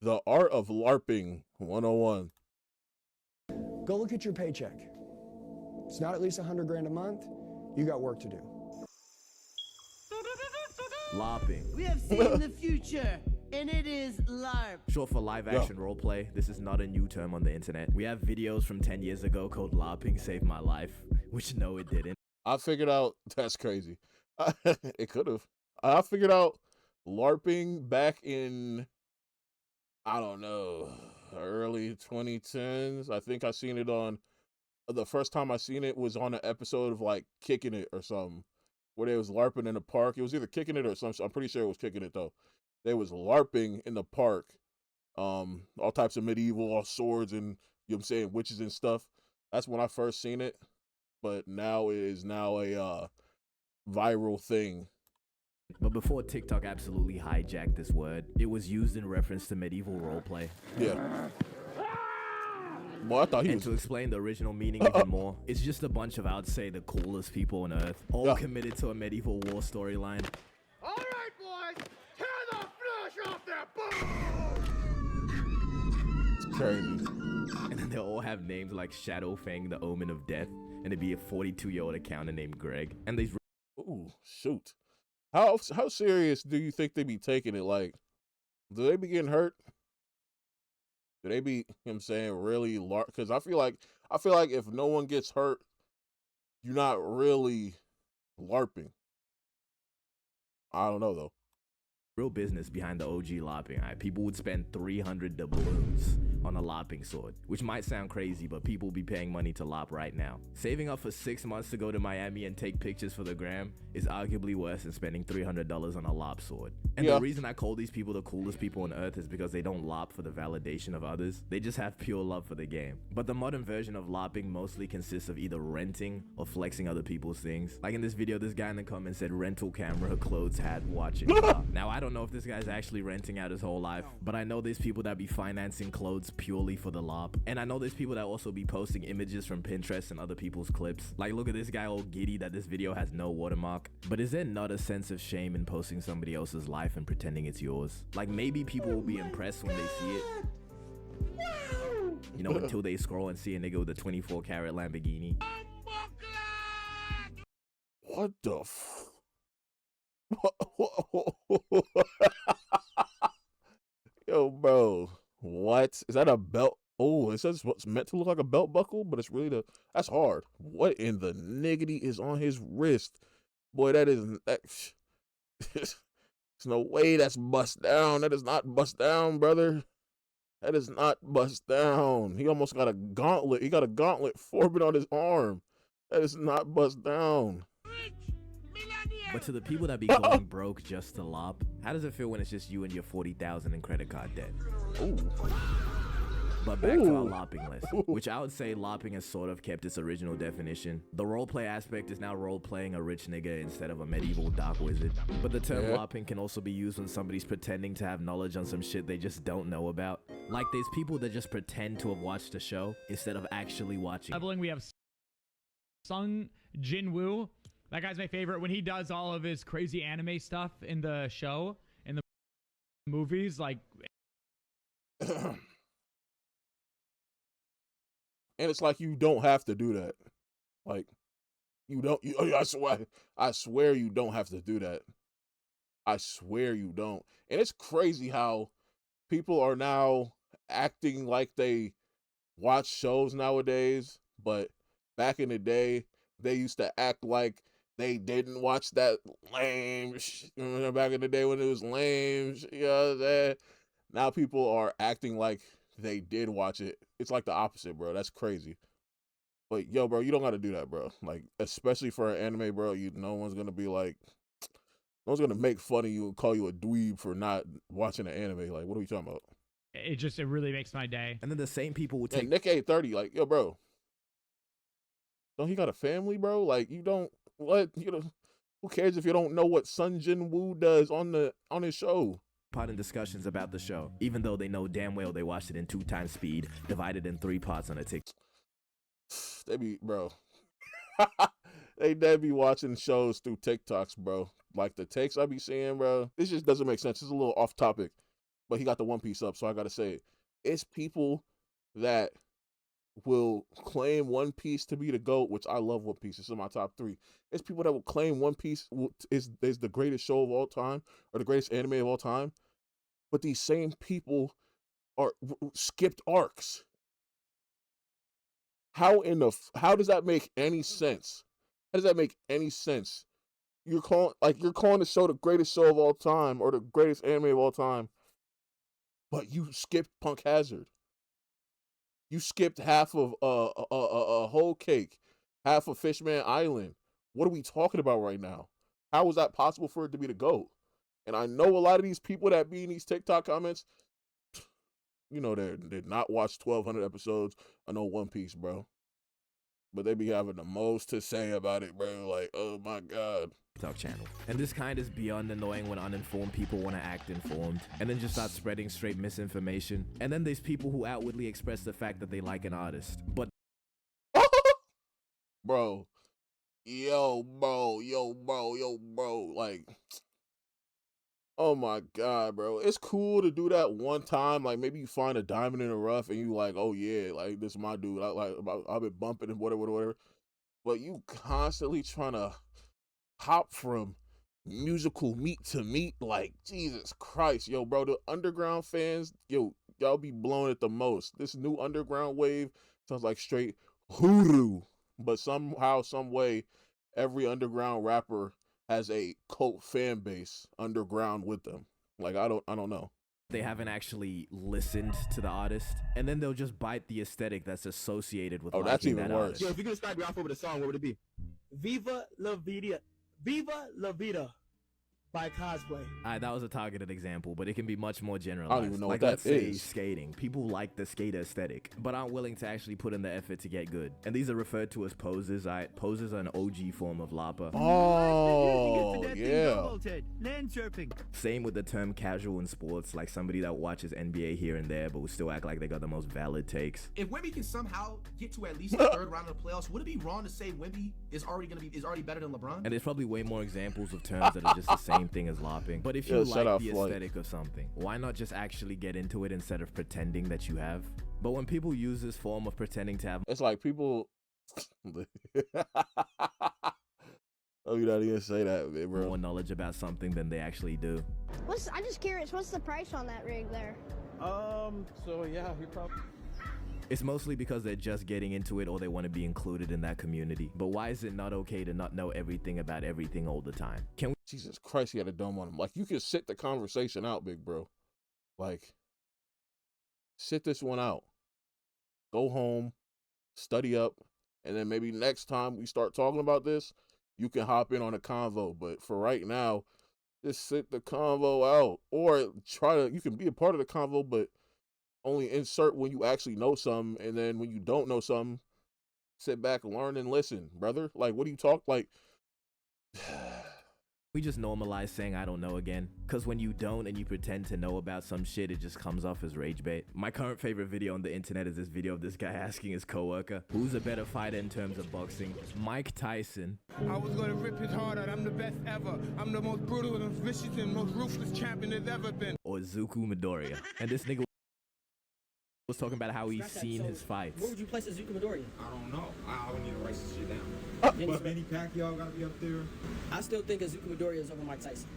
The Art of Larping 101. Go look at your paycheck. It's not at least 100 grand a month. You got work to do. LARPing. We have seen the future, and it is LARP. Short for live action roleplay. This is not a new term on the internet. We have videos from 10 years ago called LARPing Saved My Life, which no, it didn't. I figured out, that's crazy. It could have. I figured out LARPing back in, I don't know, early 2010s. I think I seen it on, the first time I seen it was on an episode of like Kicking It or something, where they was LARPing in the park. It was either Kicking It or something. I'm pretty sure it was Kicking It though. They was LARPing in the park. All types of medieval, all swords and, you know what I'm saying, witches and stuff. That's when I first seen it. But now it is now a viral thing. But before TikTok absolutely hijacked this word, it was used in reference to medieval roleplay. Yeah. Well, I thought he And was... to explain the original meaning even more, it's just a bunch of, I would say, the coolest people on Earth, all committed to a medieval war storyline. All right, boys, tear the flesh off their bones! It's crazy. And then they all have names like Shadowfang, the Omen of Death, and it'd be a 42-year-old accountant named Greg. And these... Ooh, shoot. How serious do you think they be taking it? Like, do they be getting hurt? Do they be, you know what I'm saying, really LARP? Because I feel like if no one gets hurt, you're not really LARPing. I don't know though. real business behind the OG LARPing. Right? People would spend 300 doubloons on a LARPing sword, which might sound crazy, but people be paying money to LARP right now. Saving up for 6 months to go to Miami and take pictures for the gram is arguably worse than spending $300 on a LARP sword. And the reason I call these people the coolest people on earth is because they don't LARP for the validation of others. They just have pure love for the game. But the modern version of LARPing mostly consists of either renting or flexing other people's things. Like in this video, this guy in the comments said rental camera, clothes, hat, watch, and car. Now, I don't know if this guy's actually renting out his whole life, but I know there's people that be financing clothes purely for the LARP. And I know there's people that also be posting images from Pinterest and other people's clips. Like, look at this guy all giddy that this video has no watermark. But is there not a sense of shame in posting somebody else's life and pretending it's yours? Like, maybe people will be impressed when they see it, you know, until they scroll and see a nigga with a 24-karat Lamborghini. What the Yo, bro, what is that? A belt? Oh, it says what's meant to look like a belt buckle, but it's really that's hard. What in the niggity is on his wrist? Boy, there's no way that's bust down. That is not bust down, brother. That is not bust down. He almost got a gauntlet. He got a gauntlet forming on his arm. That is not bust down. But to the people that be going broke just to LARP, how does it feel when it's just you and your $40,000 in credit card debt? Ooh. But back to our LARPing list, which I would say LARPing has sort of kept its original definition. The roleplay aspect is now role-playing a rich nigga instead of a medieval dark wizard. But the term LARPing can also be used when somebody's pretending to have knowledge on some shit they just don't know about. Like there's people that just pretend to have watched the show instead of actually watching. Leveling, we have Sung Jin Woo. That guy's my favorite. When he does all of his crazy anime stuff in the show, in the movies, like... And it's like you don't have to do that. Like, you don't. I swear you don't have to do that. I swear you don't. And it's crazy how people are now acting like they watch shows nowadays, but back in the day, they used to act like they didn't watch that lame shit. Back in the day when it was lame, you know what I'm saying? Now people are acting like they did watch it. It's like the opposite, bro. That's crazy. But yo, bro, you don't gotta do that, bro. Like, especially for an anime, bro, no one's gonna be like, no one's gonna make fun of you and call you a dweeb for not watching an anime. Like, what are we talking about? It really makes my day. And then the same people will take... And Nick A30, like, yo, bro, don't he got a family, bro? Like, you don't, what, you know, who cares if you don't know what Sun Jin Woo does on his show? Part in discussions about the show, even though they know damn well they watched it in 2x speed, divided in 3 parts on a TikTok. They be, bro. they be watching shows through TikToks, bro. Like the takes I be seeing, bro. This just doesn't make sense. It's a little off topic. but he got the One Piece up, so I gotta say it. It's people that will claim One Piece to be the GOAT, which I love One Piece. It's in my top 3. It's people that will claim One Piece is the greatest show of all time or the greatest anime of all time, but these same people are skipped arcs. How does that make any sense? How does that make any sense? You're calling the show the greatest show of all time or the greatest anime of all time, but you skipped Punk Hazard. You skipped half of a whole cake, half of Fishman Island. What are we talking about right now? How is that possible for it to be the GOAT? And I know a lot of these people that be in these TikTok comments, you know, they did not watch 1,200 episodes of no One Piece, bro. But they be having the most to say about it, bro. Like, oh my God. TikTok channel. And this kind is beyond annoying when uninformed people want to act informed and then just start spreading straight misinformation. And then there's people who outwardly express the fact that they like an artist, but bro, like, oh my God, bro. It's cool to do that one time. Like, maybe you find a diamond in the rough and you like, oh yeah, like, this is my dude. I've been bumping and whatever. But you constantly trying to hop from musical meat to meat, like, Jesus Christ, yo, bro. The underground fans, yo, y'all be blowing it the most. This new underground wave sounds like straight hoodoo, but somehow, some way, every underground rapper has a cult fan base underground with them. Like, I don't know. they haven't actually listened to the artist, and then they'll just bite the aesthetic that's associated with that's liking even that worse. artist. Yo, if you're gonna start me off with a song, what would it be? Viva La Vida by Cosplay. That was a targeted example, but it can be much more generalized. I don't even know like, what that let's say is. skating. People like the skater aesthetic, but aren't willing to actually put in the effort to get good. And these are referred to as poses. Poses are an OG form of LARPer. Oh, yeah. Land surfing. Same with the term casual in sports, like somebody that watches NBA here and there, but will still act like they got the most valid takes. If Wemby can somehow get to at least the third round of the playoffs, would it be wrong to say Wemby is already better than LeBron? And there's probably way more examples of terms that are just the same thing as LARPing. But if you like the aesthetic of something, why not just actually get into it instead of pretending that you have? But when people use this form of pretending to have, it's like people. Oh, you not even say that, man, bro. more knowledge about something than they actually do. I'm just curious, what's the price on that rig there? So yeah, you probably. It's mostly because they're just getting into it or they want to be included in that community. But why is it not okay to not know everything about everything all the time? Can we? Jesus Christ, he had a dome on him. Like, you can sit the conversation out, big bro. Like, sit this one out. Go home, study up, and then maybe next time we start talking about this, you can hop in on a convo. But for right now, just sit the convo out. Or you can be a part of the convo, but only insert when you actually know something. And then when you don't know something, sit back, learn, and listen, brother. Like, what do you talk? Like, We just normalize saying I don't know again, because when you don't and you pretend to know about some shit, it just comes off as rage bait. My current favorite video on the internet is this video of this guy asking his coworker, who's a better fighter in terms of boxing, Mike Tyson I was gonna rip his heart out. I'm the best ever. I'm the most brutal and vicious and most ruthless champion there's ever been. or Zuku Midoriya? And this nigga was talking about how he's seen his fights. Where would you place Azuka Midoriya? I don't know. I would need to write this shit down. Dennis But Manny Pacquiao gotta be up there. I still think Azuka Midoriya is over Mike Tyson.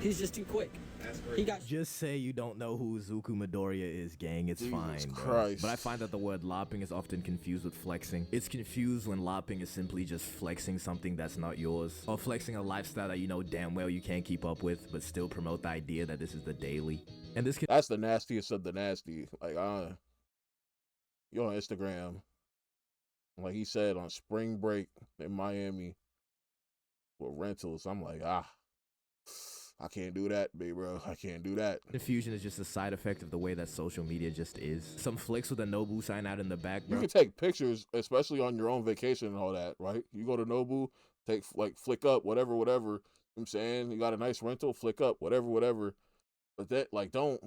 He's just too quick. That's great. He got Just say you don't know who Zuku Midoriya is, gang. It's Jesus fine, bro. Christ. But I find that the word LARPing is often confused with flexing. It's confused when LARPing is simply just flexing something that's not yours, or flexing a lifestyle that you know damn well you can't keep up with, but still promote the idea that this is the daily. And this can that's the nastiest of the nasty. Like, you're on Instagram. Like he said, on spring break in Miami with rentals. I'm like, I can't do that, baby, bro. I can't do that. confusion is just a side effect of the way that social media just is. Some flicks with a Nobu sign out in the back, You bro. can take pictures, especially on your own vacation and all that, right? You go to Nobu, take flick up, whatever. You know what I'm saying? You got a nice rental, flick up, whatever. But that, like, don't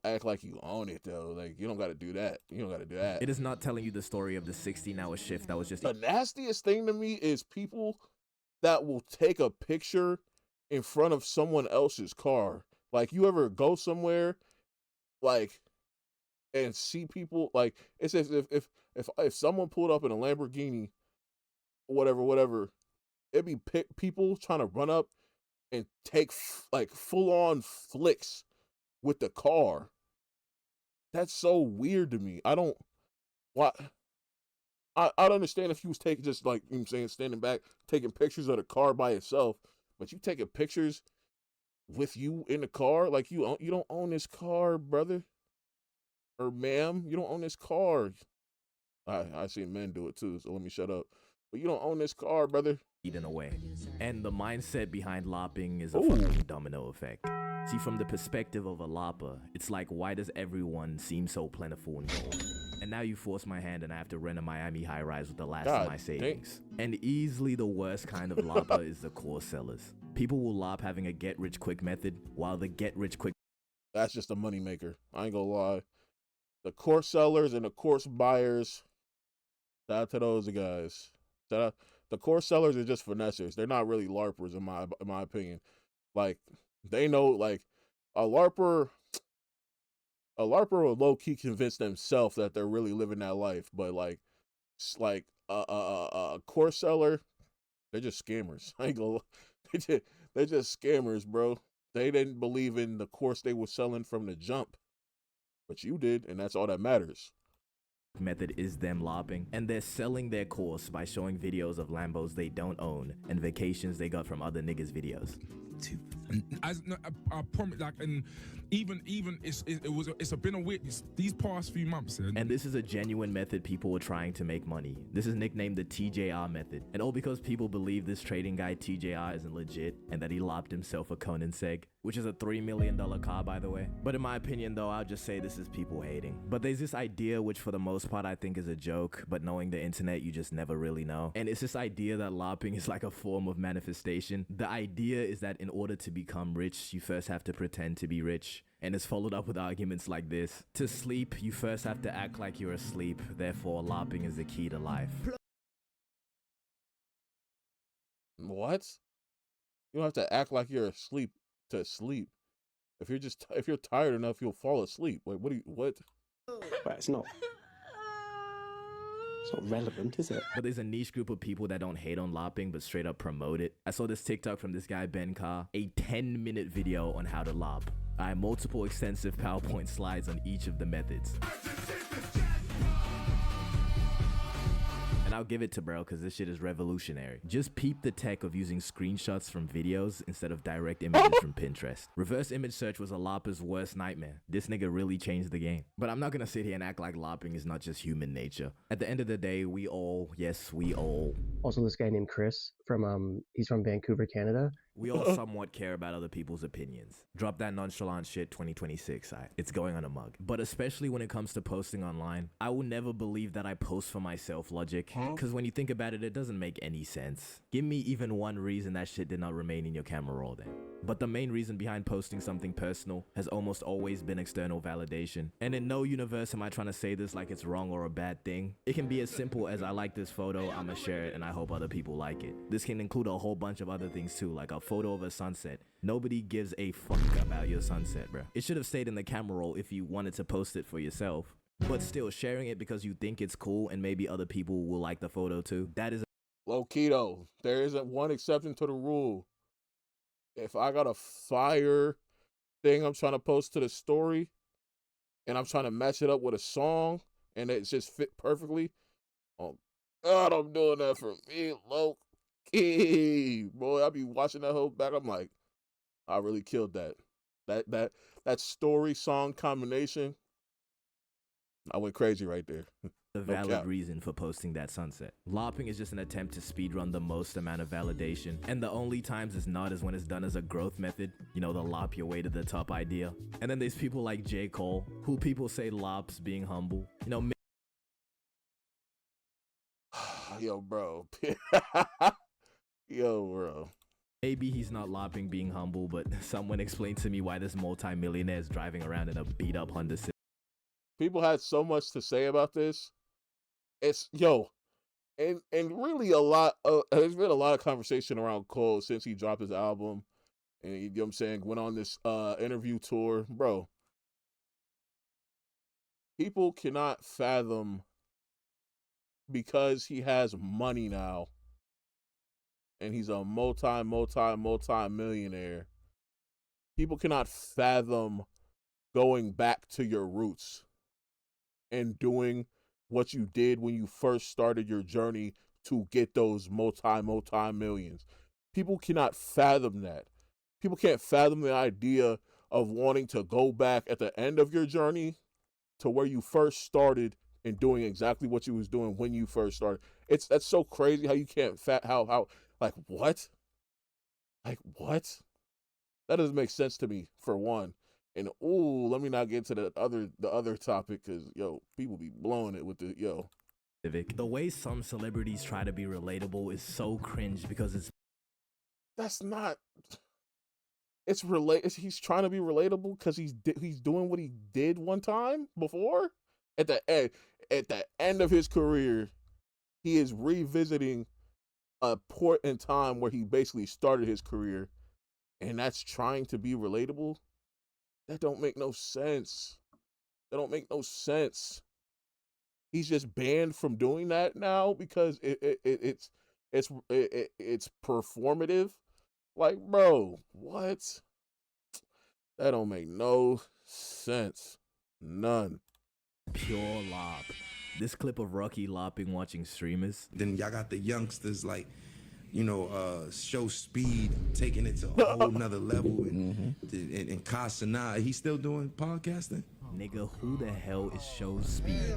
act like you own it though. Like, you don't got to do that. You don't got to do that. It is not telling you the story of the 16-hour shift that was just The nastiest thing to me is people that will take a picture in front of someone else's car Like, you ever go somewhere, like, and see people, like, it's as if someone pulled up in a Lamborghini, whatever, it'd be people trying to run up and take like full on flicks with the car. That's so weird to me. I don't why I'd understand if you was taking just like, you know what I'm saying, standing back taking pictures of the car by itself, but you taking pictures with you in the car, like you don't own this car, brother or ma'am. You don't own this car. I seen men do it too, so let me shut up. But you don't own this car, brother. In a way. And the mindset behind lopping is a Ooh. fucking domino effect. See, from the perspective of a lopper, it's like, why does everyone seem so plentiful and gold? And now you force my hand and I have to rent a Miami high-rise with the last of my savings. And easily the worst kind of lopper is the course sellers. People will lop having a get-rich-quick method, while the get-rich-quick... That's just a moneymaker. I ain't gonna lie. The course sellers and the course buyers, shout out to those guys. The course sellers are just finessers. They're not really LARPers in my opinion. Like, they know, like, a LARPer will low key convince themselves that they're really living that life, but like a course seller, they're just scammers. I ain't gonna. They're just scammers, bro. They didn't believe in the course they were selling from the jump, but you did, and that's all that matters. Method is them lopping, and they're selling their course by showing videos of Lambos they don't own and vacations they got from other niggas' videos. I promise, like, and even it's been a witness these past few months. And this is a genuine method people were trying to make money. This is nicknamed the TJR method, and all because people believe this trading guy TJR isn't legit and that he lopped himself a Koenigsegg, which is a $3 million car, by the way. But in my opinion, though, I'll just say this is people hating. But there's this idea, which for the most part I think is a joke, but knowing the internet, you just never really know. And it's this idea that lopping is like a form of manifestation. The idea is that in order to become rich, you first have to pretend to be rich. And it's followed up with arguments like this. To sleep, you first have to act like you're asleep. Therefore, lopping is the key to life. What? You don't have to act like you're asleep to sleep. If you're tired enough, you'll fall asleep. Wait, what? But it's not relevant, is it? But there's a niche group of people that don't hate on lopping, but straight up promote it. I saw this TikTok from this guy, Ben Carr, a 10-minute video on how to lop. I have multiple extensive PowerPoint slides on each of the methods. And I'll give it to bro, because this shit is revolutionary. Just peep the tech of using screenshots from videos instead of direct images from Pinterest. Reverse image search was a lopper's worst nightmare. This nigga really changed the game. But I'm not gonna sit here and act like lopping is not just human nature. At the end of the day, we all, yes, we all. Also, this guy named Chris he's from Vancouver, Canada. We all somewhat care about other people's opinions. Drop that nonchalant shit 2026, it's going on a mug. But especially when it comes to posting online, I will never believe that I post for myself logic. Because when you think about it, it doesn't make any sense. Give me even one reason that shit did not remain in your camera roll then. But the main reason behind posting something personal has almost always been external validation. And in no universe am I trying to say this like it's wrong or a bad thing. It can be as simple as I like this photo, I'ma share it, and I hope other people like it. This can include a whole bunch of other things too, like a photo of a sunset. Nobody gives a fuck about your sunset, bro. It should have stayed in the camera roll if you wanted to post it for yourself. But still, sharing it because you think it's cool and maybe other people will like the photo too, that is low key though. There isn't one exception to the rule. If I got a fire thing I'm trying to post to the story and I'm trying to match it up with a song and it just fit perfectly, oh God, I'm doing that for me, low key. Boy, I be watching that whole back. I'm like, I really killed that. That story song combination. I went crazy right there. a valid reason for posting that sunset. Lopping is just an attempt to speedrun the most amount of validation, and the only times it's not is when it's done as a growth method, you know, the lop your way to the top idea. And then there's people like J. Cole, who people say lops being humble. You know, yo, bro. Yo, bro. Maybe he's not lopping being humble, but someone explain to me why this multi-millionaire is driving around in a beat-up Honda Civic. People had so much to say about this. It's, yo, and really a lot of, there's been a lot of conversation around Cole since he dropped his album and you know what I'm saying, went on this interview tour, bro. People cannot fathom, because he has money now and he's a multi-millionaire. People cannot fathom going back to your roots and doing what you did when you first started your journey to get those multi-millions. People cannot fathom that. People can't fathom the idea of wanting to go back at the end of your journey to where you first started and doing exactly what you was doing when you first started. That's so crazy how you can't how like what? Like what? That doesn't make sense to me, for one. And let me not get to the other topic, because people be blowing it with the The way some celebrities try to be relatable is so cringe because that's not. He's trying to be relatable because he's doing what he did one time before. At the end of his career, he is revisiting a point in time where he basically started his career, and that's trying to be relatable. That don't make no sense. That don't make no sense. He's just banned from doing that now because it's performative. Like, bro, what? That don't make no sense. None. Pure lop. This clip of Rocky lopping watching streamers. Then y'all got the youngsters like, show speed, taking it to a whole nother level. And Kasana, he's still doing podcasting? Nigga, who the hell is Show Speed?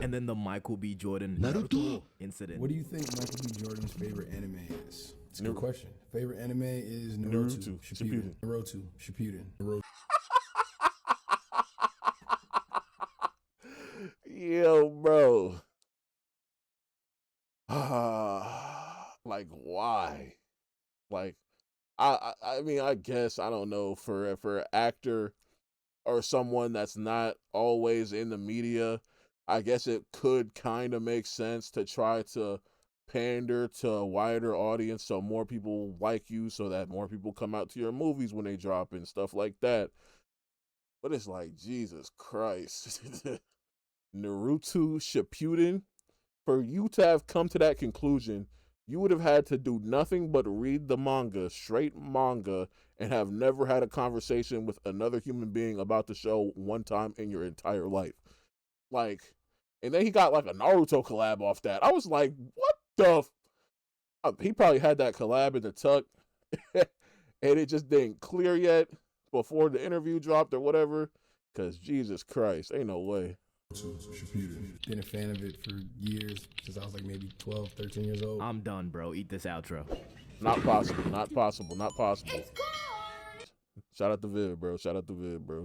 And then the Michael B. Jordan Naruto incident. What do you think Michael B. Jordan's favorite anime is? It's a good question. Favorite anime is Naruto Shippuden. Naruto Shippuden. Yo, bro. Like, why? Like, I mean, I guess, I don't know, for an actor or someone that's not always in the media, I guess it could kind of make sense to try to pander to a wider audience so more people like you, so that more people come out to your movies when they drop and stuff like that. But it's like, Jesus Christ. Naruto Shippuden, for you to have come to that conclusion, you would have had to do nothing but read the manga, straight manga, and have never had a conversation with another human being about the show one time in your entire life. Like, and then he got like a Naruto collab off that. I was like, what the? He probably had that collab in the tuck, and it just didn't clear yet before the interview dropped or whatever. Because Jesus Christ, ain't no way. Been a fan of it for years, since I was like maybe 12, 13 years old. I'm done, bro. Eat this outro. Not possible, not possible, not possible. Shout out to Viv, bro. Shout out to Viv, bro.